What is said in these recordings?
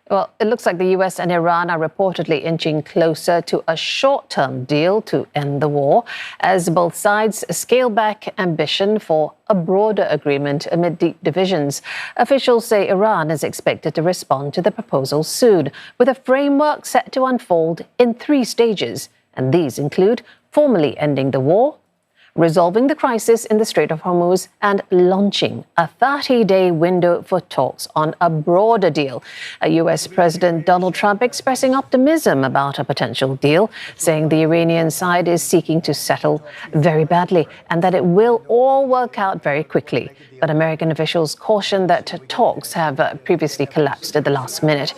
Well, it looks like the U.S. and Iran are reportedly inching closer to a short-term deal to end the war, as both sides scale back ambition for a broader agreement amid deep divisions. Officials say Iran is expected to respond to the proposal soon, with a framework set to unfold in 3 stages. And these include formally ending the war, resolving the crisis in the Strait of Hormuz, and launching a 30-day window for talks on a broader deal. U.S. President Donald Trump expressing optimism about a potential deal, saying the Iranian side is seeking to settle very badly and that it will all work out very quickly. But American officials caution that talks have previously collapsed at the last minute.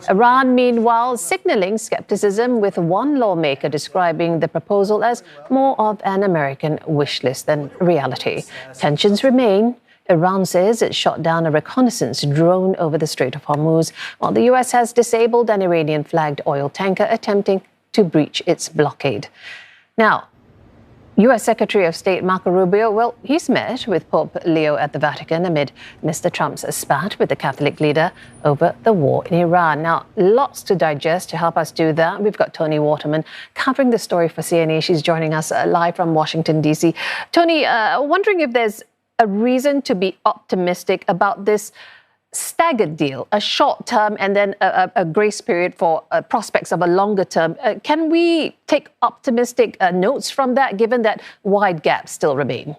Iran, meanwhile, signaling skepticism, with one lawmaker describing the proposal as more of an American wish list than reality. Tensions remain. Iran says it shot down a reconnaissance drone over the Strait of Hormuz, while the U.S. has disabled an Iranian-flagged oil tanker attempting to breach its blockade. Now, U.S. Secretary of State Marco Rubio, well, he's met with Pope Leo at the Vatican amid Mr. Trump's spat with the Catholic leader over the war in Iran. Now, lots to digest. To help us do that, we've got Toni Waterman covering the story for CNA. She's joining us live from Washington, D.C. Toni, wondering if there's a reason to be optimistic about this staggered deal, a short term and then a grace period for prospects of a longer term. Can we take optimistic notes from that, given that wide gaps still remain?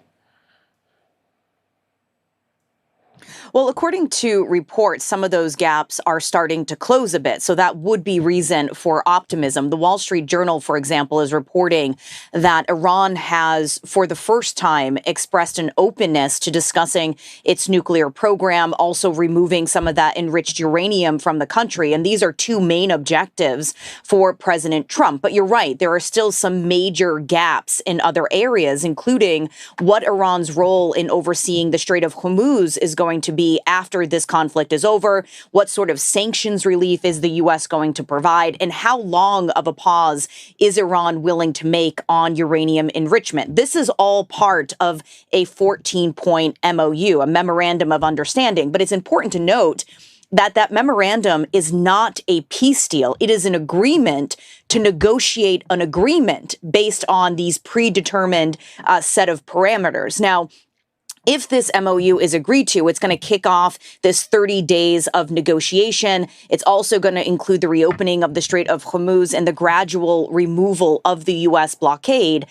Well, according to reports, some of those gaps are starting to close a bit. So that would be reason for optimism. The Wall Street Journal, for example, is reporting that Iran has, for the first time, expressed an openness to discussing its nuclear program, also removing some of that enriched uranium from the country. And these are 2 main objectives for President Trump. But you're right, there are still some major gaps in other areas, including what Iran's role in overseeing the Strait of Hormuz is going to be after this conflict is over, what sort of sanctions relief is the U.S. going to provide, and how long of a pause is Iran willing to make on uranium enrichment. This is all part of a 14-point MOU, a memorandum of understanding. But it's important to note that that memorandum is not a peace deal. It is an agreement to negotiate an agreement based on these predetermined set of parameters. Now, if this MOU is agreed to, it's going to kick off this 30 days of negotiation. It's also going to include the reopening of the Strait of Hormuz and the gradual removal of the U.S. blockade.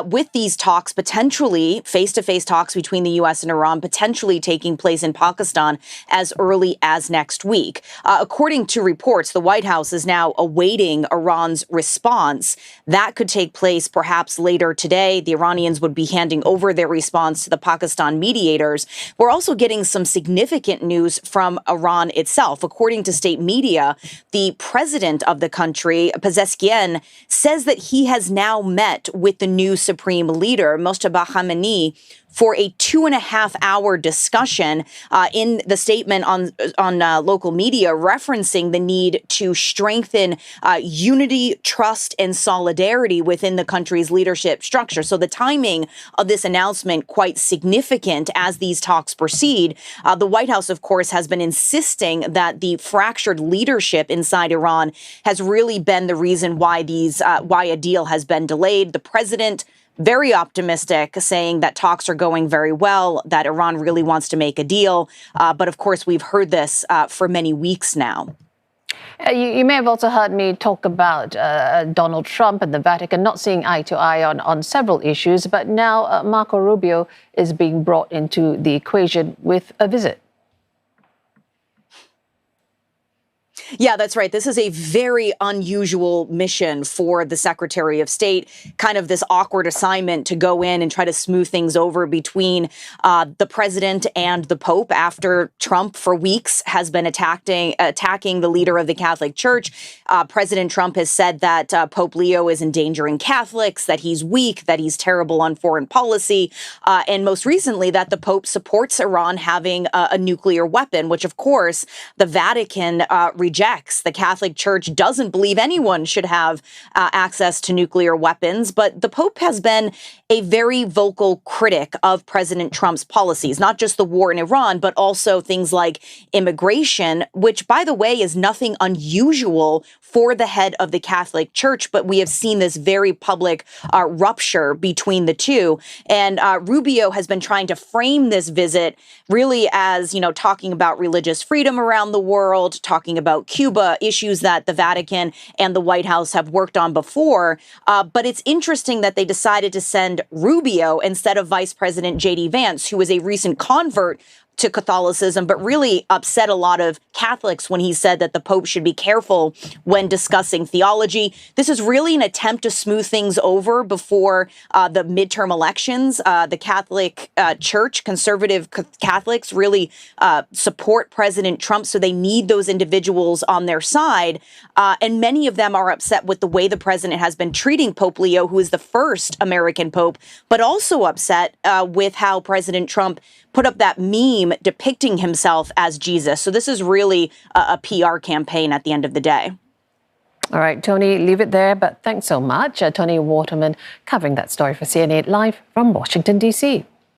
With these talks, potentially face-to-face talks between the U.S. and Iran, potentially taking place in Pakistan as early as next week. According to reports, the White House is now awaiting Iran's response. That could take place perhaps later today. The Iranians would be handing over their response to the Pakistan mediators. We're also getting some significant news from Iran itself. According to state media, the president of the country, Pezeshkian, says that he has now met with the new supreme leader, Mojtaba Khamenei, for a 2.5-hour discussion in the statement on local media, referencing the need to strengthen unity, trust, and solidarity within the country's leadership structure. So the timing of this announcement quite significant as these talks proceed. The White House, of course, has been insisting that the fractured leadership inside Iran has really been the reason why why a deal has been delayed. The president, very optimistic, saying that talks are going very well, that Iran really wants to make a deal. But of course, we've heard this for many weeks now. You may have also heard me talk about Donald Trump and the Vatican not seeing eye to eye on several issues. But now Marco Rubio is being brought into the equation with a visit. Yeah, that's right. This is a very unusual mission for the Secretary of State, kind of this awkward assignment to go in and try to smooth things over between the president and the Pope after Trump for weeks has been attacking the leader of the Catholic Church. President Trump has said that Pope Leo is endangering Catholics, that he's weak, that he's terrible on foreign policy, and most recently that the Pope supports Iran having a nuclear weapon, which of course the Vatican rejects rejects. The Catholic Church doesn't believe anyone should have access to nuclear weapons. But the Pope has been a very vocal critic of President Trump's policies, not just the war in Iran, but also things like immigration, which, by the way, is nothing unusual for the head of the Catholic Church. But we have seen this very public rupture between the two. And Rubio has been trying to frame this visit really as, talking about religious freedom around the world, talking about Cuba, issues that the Vatican and the White House have worked on before. But it's interesting that they decided to send Rubio instead of Vice President J.D. Vance, who was a recent convert to Catholicism, but really upset a lot of Catholics when he said that the Pope should be careful when discussing theology. This is really an attempt to smooth things over before the midterm elections. The Catholic Church, conservative Catholics, really support President Trump, so they need those individuals on their side. And many of them are upset with the way the president has been treating Pope Leo, who is the first American Pope, but also upset with how President Trump put up that meme depicting himself as Jesus. So this is really a PR campaign at the end of the day. All right, Toni, leave it there, but thanks so much. Toni Waterman covering that story for CNA Live from Washington, D.C.